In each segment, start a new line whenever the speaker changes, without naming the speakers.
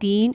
3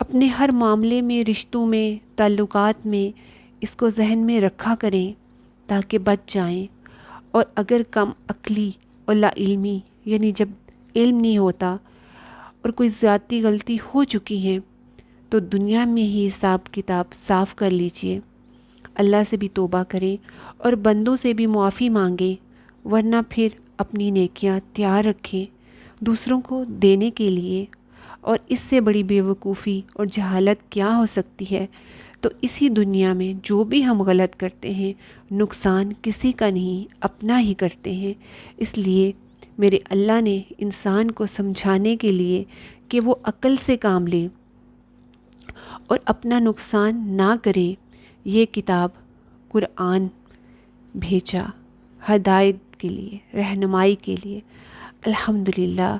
اپنے ہر معاملے میں، رشتوں میں، تعلقات میں اس کو ذہن میں رکھا کریں تاکہ بچ جائیں۔ اور اگر کم عقلی اور لا علمی، یعنی جب علم نہیں ہوتا اور کوئی ذاتی غلطی ہو چکی ہے تو دنیا میں ہی حساب کتاب صاف کر لیجئے، اللہ سے بھی توبہ کریں اور بندوں سے بھی معافی مانگیں، ورنہ پھر اپنی نیکیاں تیار رکھیں دوسروں کو دینے کے لیے۔ اور اس سے بڑی بیوقوفی اور جہالت کیا ہو سکتی ہے؟ تو اسی دنیا میں جو بھی ہم غلط کرتے ہیں نقصان کسی کا نہیں، اپنا ہی کرتے ہیں۔ اس لیے میرے اللہ نے انسان کو سمجھانے کے لیے کہ وہ عقل سے کام لے اور اپنا نقصان نہ کرے، یہ کتاب قرآن بھیجا ہدایت کے لیے، رہنمائی کے لیے۔ الحمدللہ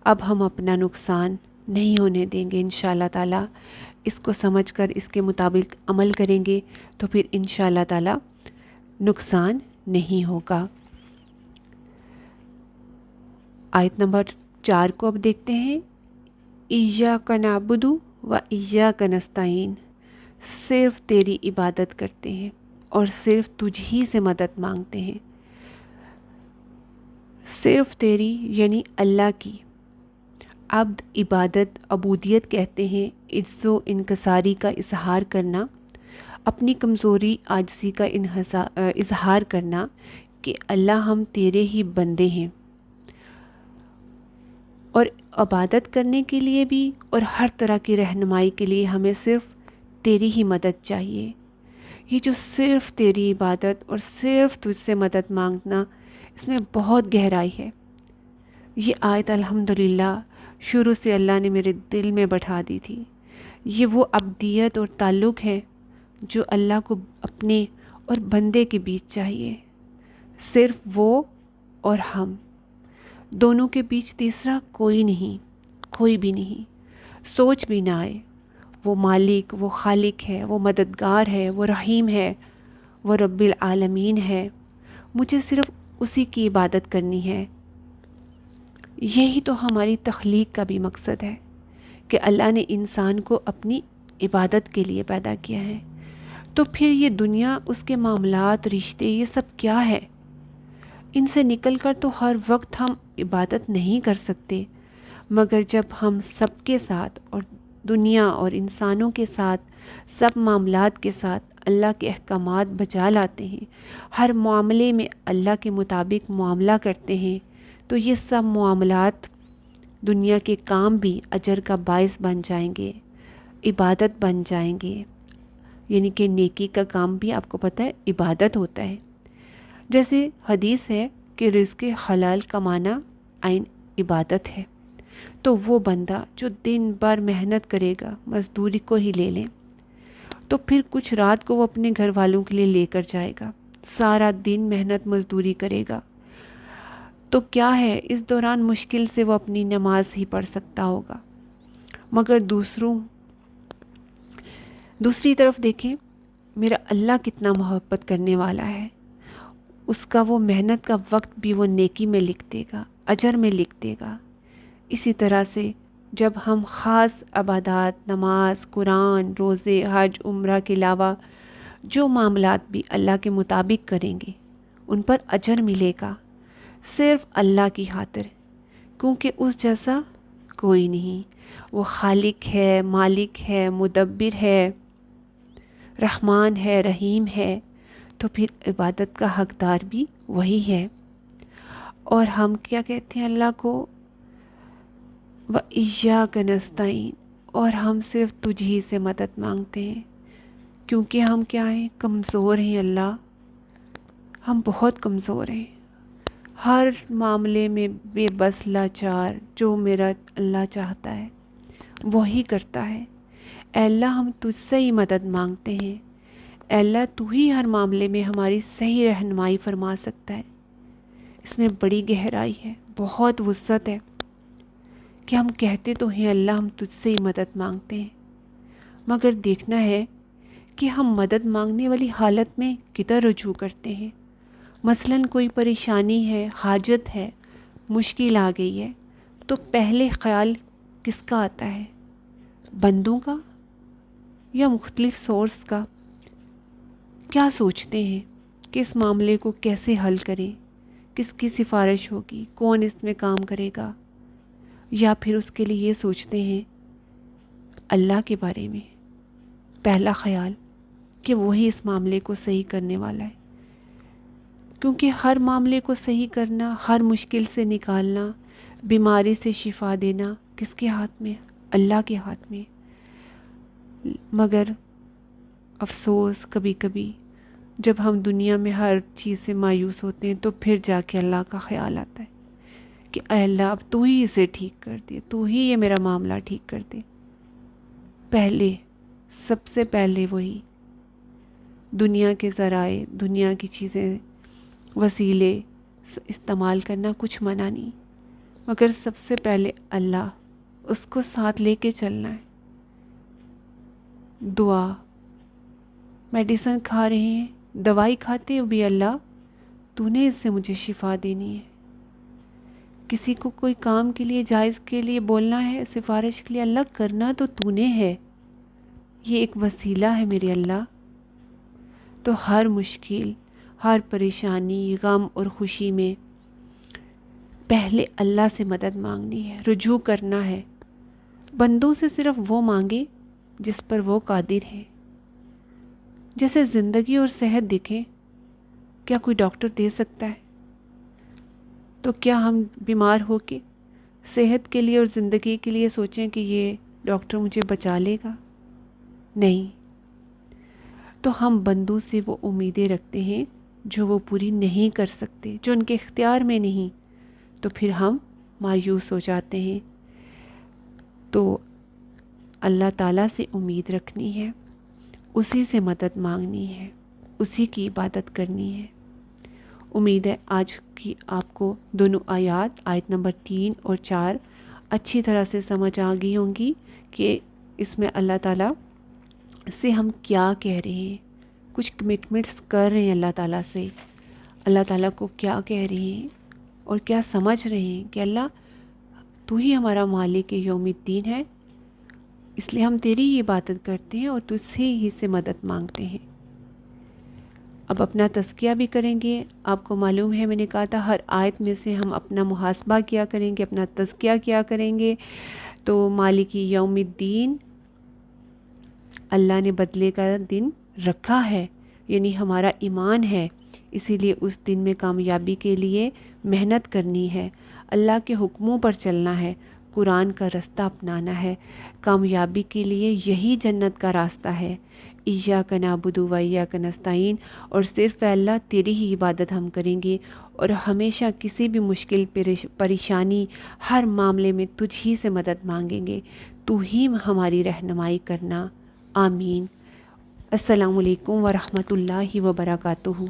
اب ہم اپنا نقصان نہیں ہونے دیں گے انشاءاللہ تعالیٰ۔ اس کو سمجھ کر اس کے مطابق عمل کریں گے تو پھر انشاءاللہ تعالیٰ نقصان نہیں ہوگا۔ آیت نمبر 4 کو اب دیکھتے ہیں۔ ایاک نعبد و ایاک نستعین، صرف تیری عبادت کرتے ہیں اور صرف تجھ ہی سے مدد مانگتے ہیں۔ صرف تیری یعنی اللہ کی۔ عبد عبادت عبودیت کہتے ہیں، عجز و انکساری کا اظہار کرنا، اپنی کمزوری عاجزی کا اظہار کرنا کہ اللہ ہم تیرے ہی بندے ہیں، اور عبادت کرنے کے لیے بھی اور ہر طرح کی رہنمائی کے لیے ہمیں صرف تیری ہی مدد چاہیے۔ یہ جو صرف تیری عبادت اور صرف تجھ سے مدد مانگنا، اس میں بہت گہرائی ہے۔ یہ آیت الحمدللہ شروع سے اللہ نے میرے دل میں بٹھا دی تھی۔ یہ وہ عبدیت اور تعلق ہے جو اللہ کو اپنے اور بندے کے بیچ چاہیے، صرف وہ اور ہم، دونوں کے بیچ تیسرا کوئی نہیں، کوئی بھی نہیں، سوچ بھی نہ آئے۔ وہ مالک، وہ خالق ہے، وہ مددگار ہے، وہ رحیم ہے، وہ رب العالمین ہے۔ مجھے صرف اسی کی عبادت کرنی ہے۔ یہی تو ہماری تخلیق کا بھی مقصد ہے کہ اللہ نے انسان کو اپنی عبادت کے لیے پیدا کیا ہے۔ تو پھر یہ دنیا، اس کے معاملات، رشتے، یہ سب کیا ہے؟ ان سے نکل کر تو ہر وقت ہم عبادت نہیں کر سکتے، مگر جب ہم سب کے ساتھ اور دنیا اور انسانوں کے ساتھ، سب معاملات کے ساتھ اللہ کے احکامات بجا لاتے ہیں، ہر معاملے میں اللہ کے مطابق معاملہ کرتے ہیں، تو یہ سب معاملات، دنیا کے کام بھی اجر کا باعث بن جائیں گے، عبادت بن جائیں گے۔ یعنی کہ نیکی کا کام بھی آپ کو پتہ ہے عبادت ہوتا ہے۔ جیسے حدیث ہے کہ رزق حلال کمانا عین عبادت ہے۔ تو وہ بندہ جو دن بھر محنت کرے گا، مزدوری کو ہی لے لیں، تو پھر کچھ رات کو وہ اپنے گھر والوں کے لیے لے کر جائے گا، سارا دن محنت مزدوری کرے گا، تو کیا ہے اس دوران مشکل سے وہ اپنی نماز ہی پڑھ سکتا ہوگا۔ مگر دوسری طرف دیکھیں، میرا اللہ کتنا محبت کرنے والا ہے، اس کا وہ محنت کا وقت بھی وہ نیکی میں لکھ دے گا، اجر میں لکھ دے گا۔ اسی طرح سے جب ہم خاص عبادات، نماز، قرآن، روزے، حج، عمرہ کے علاوہ جو معاملات بھی اللہ کے مطابق کریں گے، ان پر اجر ملے گا، صرف اللہ کی خاطر، کیونکہ اس جیسا کوئی نہیں۔ وہ خالق ہے، مالک ہے، مدبر ہے، رحمان ہے، رحیم ہے، تو پھر عبادت کا حقدار بھی وہی ہے۔ اور ہم کیا کہتے ہیں اللہ کو؟ وَإِيَّاكَ نَسْتَعِينُ، اور ہم صرف تجھ ہی سے مدد مانگتے ہیں، کیونکہ ہم کیا ہیں؟ کمزور ہیں اللہ، ہم بہت کمزور ہیں، ہر معاملے میں بے بس لاچار۔ جو میرا اللہ چاہتا ہے وہی کرتا ہے۔ اے اللہ ہم تجھ سے ہی مدد مانگتے ہیں، اے اللہ تو ہی ہر معاملے میں ہماری صحیح رہنمائی فرما سکتا ہے۔ اس میں بڑی گہرائی ہے، بہت وسعت ہے کہ ہم کہتے تو ہیں اللہ ہم تجھ سے ہی مدد مانگتے ہیں، مگر دیکھنا ہے کہ ہم مدد مانگنے والی حالت میں کدھر رجوع کرتے ہیں۔ مثلاً کوئی پریشانی ہے، حاجت ہے، مشکل آ گئی ہے، تو پہلے خیال کس کا آتا ہے؟ بندوں کا یا مختلف سورس کا؟ کیا سوچتے ہیں کہ اس معاملے کو کیسے حل کریں، کس کی سفارش ہوگی، کون اس میں کام کرے گا؟ یا پھر اس کے لیے یہ سوچتے ہیں اللہ کے بارے میں پہلا خیال کہ وہی اس معاملے کو صحیح کرنے والا ہے؟ کیونکہ ہر معاملے کو صحیح کرنا، ہر مشکل سے نکالنا، بیماری سے شفا دینا کس کے ہاتھ میں؟ اللہ کے ہاتھ میں۔ مگر افسوس کبھی کبھی جب ہم دنیا میں ہر چیز سے مایوس ہوتے ہیں تو پھر جا کے اللہ کا خیال آتا ہے کہ اے اللہ اب تو ہی اسے ٹھیک کر دے، تو ہی یہ میرا معاملہ ٹھیک کر دے۔ پہلے، سب سے پہلے وہی۔ دنیا کے ذرائع، دنیا کی چیزیں، وسیلے استعمال کرنا کچھ منع نہیں، مگر سب سے پہلے اللہ، اس کو ساتھ لے کے چلنا ہے۔ دعا، میڈیسن کھا رہے ہیں، دوائی کھاتے ہو بھی اللہ تو نے اس سے مجھے شفا دینی ہے۔ کسی کو کوئی کام کے لیے، جائز کے لیے بولنا ہے، سفارش کے لیے، اللہ کرنا تو نے ہے، یہ ایک وسیلہ ہے میرے اللہ۔ تو ہر مشکل، ہر پریشانی، غم اور خوشی میں پہلے اللہ سے مدد مانگنی ہے، رجوع کرنا ہے۔ بندوں سے صرف وہ مانگے جس پر وہ قادر ہے۔ جیسے زندگی اور صحت دیکھیں، کیا کوئی ڈاکٹر دے سکتا ہے؟ تو کیا ہم بیمار ہو کے صحت کے لیے اور زندگی کے لیے سوچیں کہ یہ ڈاکٹر مجھے بچا لے گا؟ نہیں۔ تو ہم بندوں سے وہ امیدیں رکھتے ہیں جو وہ پوری نہیں کر سکتے، جو ان کے اختیار میں نہیں، تو پھر ہم مایوس ہو جاتے ہیں۔ تو اللہ تعالیٰ سے امید رکھنی ہے، اسی سے مدد مانگنی ہے، اسی کی عبادت کرنی ہے۔ امید ہے آج کی آپ کو دونوں آیت نمبر 3 اور 4 اچھی طرح سے سمجھ آ گئی ہوں گی کہ اس میں اللہ تعالیٰ سے ہم کیا کہہ رہے ہیں، کچھ کمٹمنٹس کر رہے ہیں اللہ تعالیٰ سے، اللہ تعالیٰ کو کیا کہہ رہے ہیں اور کیا سمجھ رہے ہیں کہ اللہ تو ہی ہمارا مالک یوم الدین ہے، اس لیے ہم تیری ہی عبادت کرتے ہیں اور تجھ سے ہی سے مدد مانگتے ہیں۔ اب اپنا تزکیہ بھی کریں گے۔ آپ کو معلوم ہے، میں نے کہا تھا ہر آیت میں سے ہم اپنا محاسبہ کیا کریں گے، اپنا تزکیہ کیا کریں گے۔ تو مالک یوم الدین، اللہ نے بدلے کا دن رکھا ہے، یعنی ہمارا ایمان ہے، اسی لیے اس دن میں کامیابی کے لیے محنت کرنی ہے، اللہ کے حکموں پر چلنا ہے، قرآن کا راستہ اپنانا ہے۔ کامیابی کے لیے یہی جنت کا راستہ ہے۔ ایاک نعبد و ایاک نستعین، اور صرف اللہ تیری ہی عبادت ہم کریں گے، اور ہمیشہ کسی بھی مشکل پریشانی، ہر معاملے میں تجھ ہی سے مدد مانگیں گے، تو ہی ہماری رہنمائی کرنا۔ آمین۔ السلام علیکم ورحمۃ اللہ وبرکاتہ۔